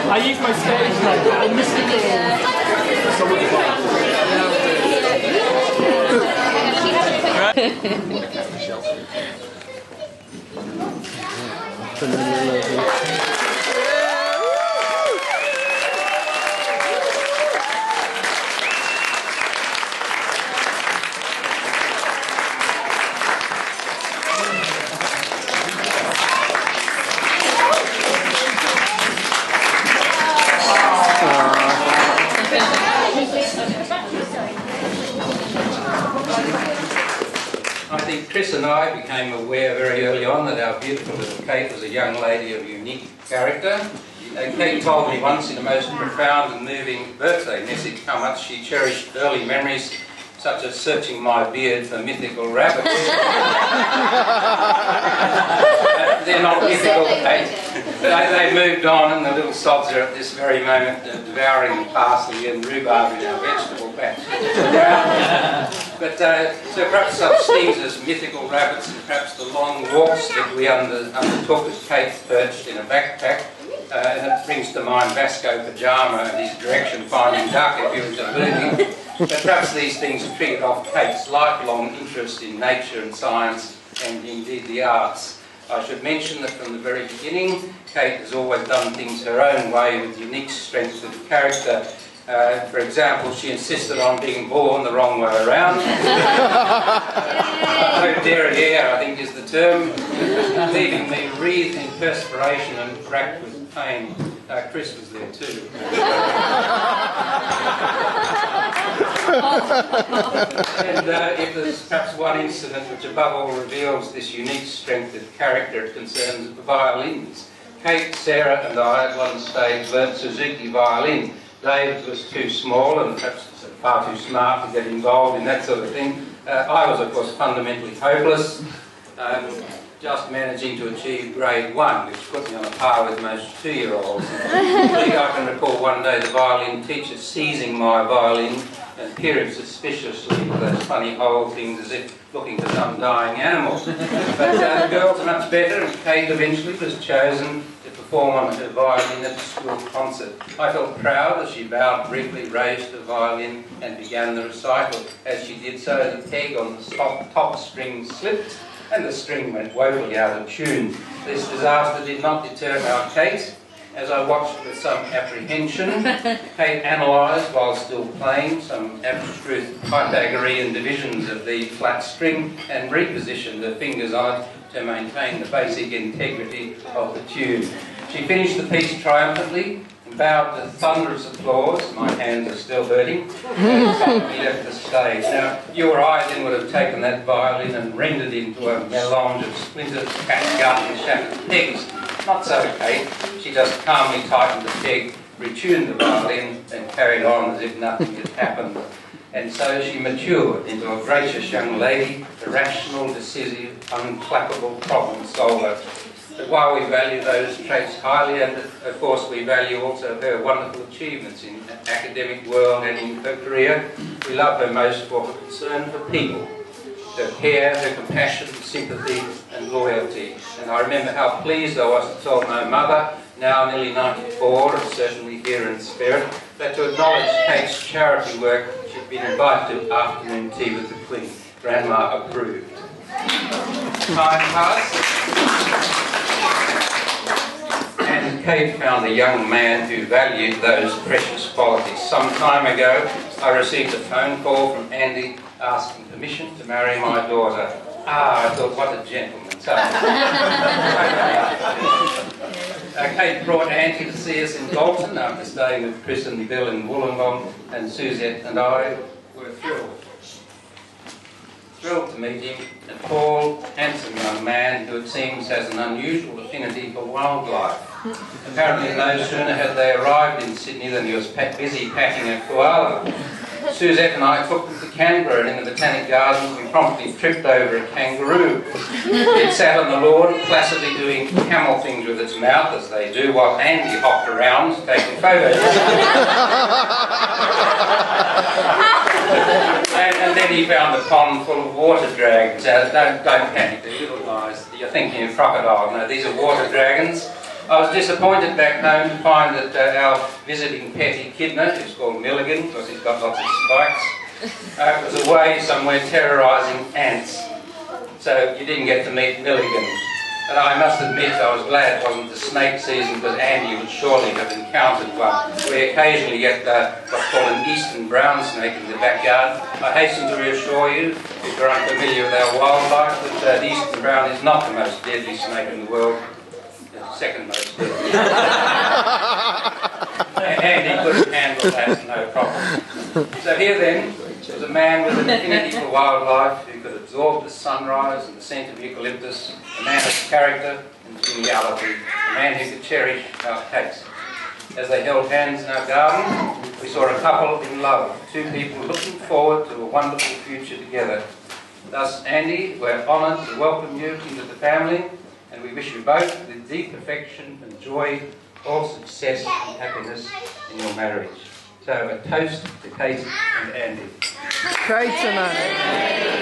I use my stage like I'm I think Chris and I became aware very early on that our beautiful little Kate was a young lady of unique character. Kate told me once in a most profound and moving birthday message how much she cherished early memories such as searching my beard for mythical rabbits. They're not mythical, Kate. They moved on, and the little sods are at this very moment devouring parsley and rhubarb in our vegetable patch. So perhaps such things as mythical rabbits and perhaps the long walks that we undertook as Kate perched in a backpack. And it brings to mind Vasco Pajama and his direction-finding duck if he was a movie. But perhaps these things have triggered off Kate's lifelong interest in nature and science and indeed the arts. I should mention that from the very beginning, Kate has always done things her own way with unique strength of character. For example, she insisted on being born the wrong way around. Derriere, I think is the term, leaving me wreathed in perspiration and racked with pain. Chris was there too. And if there's perhaps one incident which above all reveals this unique strength of character, it concerns the violins. Kate, Sarah and I at one stage learnt Suzuki violin. David was too small and perhaps far too smart to get involved in that sort of thing. I was, of course, fundamentally hopeless, just managing to achieve grade 1, which put me on a par with most 2-year-olds. I can recall one day the violin teacher seizing my violin and peering suspiciously with those funny whole things as if looking for some dying animal. But the girls are much better, and Kate eventually was chosen to perform on her violin at a school concert. I felt proud as she bowed briefly, raised her violin and began the recital. As she did so, the peg on the top string slipped and the string went woefully out of tune. This disaster did not deter our Kate. As I watched with some apprehension, Kate analysed, while still playing, some abstruse Pythagorean divisions of the flat string and repositioned her fingers on it to maintain the basic integrity of the tune. She finished the piece triumphantly and bowed to thunderous applause. My hands are still hurting. And we left the stage. Now, you or I then would have taken that violin and rendered it into a melange of splinters, catgut and shattered pegs. Not so, Kate. She just calmly tightened the peg, retuned the violin and carried on as if nothing had happened. And so she matured into a gracious young lady, a rational, decisive, unflappable problem solver. But while we value those traits highly, and of course we value also her wonderful achievements in the academic world and in her career, we love her most for her concern for people, her care, her compassion, sympathy and loyalty. And I remember how pleased I was to tell my mother, now nearly 94 and certainly here in spirit, that to acknowledge Kate's charity work she'd been invited to afternoon tea with the Queen. Grandma approved. Time passed, and Kate found a young man who valued those precious qualities. Some time ago I received a phone call from Andy asking permission to marry my daughter. I thought, what a gentleman. So, Kate brought Auntie to see us in Dalton after staying with Chris and Bill in Wollongong, and Suzette and I were thrilled to meet him, a tall, handsome young man who it seems has an unusual affinity for wildlife. Apparently no sooner had they arrived in Sydney than he was busy packing a koala. Suzette and I took them to Canberra, and in the Botanic Gardens we promptly tripped over a kangaroo. It sat on the lawn, placidly doing camel things with its mouth, as they do, while Andy hopped around taking photos. And And then he found a pond full of water dragons. Don't panic, they're little guys. You're thinking of crocodile. No, these are water dragons. I was disappointed back home to find that our visiting pet echidna, who's called Milligan because he's got lots of spikes, was away somewhere terrorising ants. So you didn't get to meet Milligan. And I must admit I was glad it wasn't the snake season because Andy would surely have encountered one. We occasionally get what's called an eastern brown snake in the backyard. I hasten to reassure you, if you're unfamiliar with our wildlife, that the eastern brown is not the most deadly snake in the world. The second most deadly. Andy could handle that, no problem. So here then was a man with an affinity for wildlife who could absorb the sunrise and the scent of eucalyptus, a man of character and geniality, a man who could cherish our cakes. As they held hands in our garden, we saw a couple in love, two people looking forward to a wonderful future together. Thus, Andy, we're honoured to welcome you into the family, and we wish you both with deep affection and joy all success and happiness in your marriage. So a toast to Kate and Andy. Kate and Andy.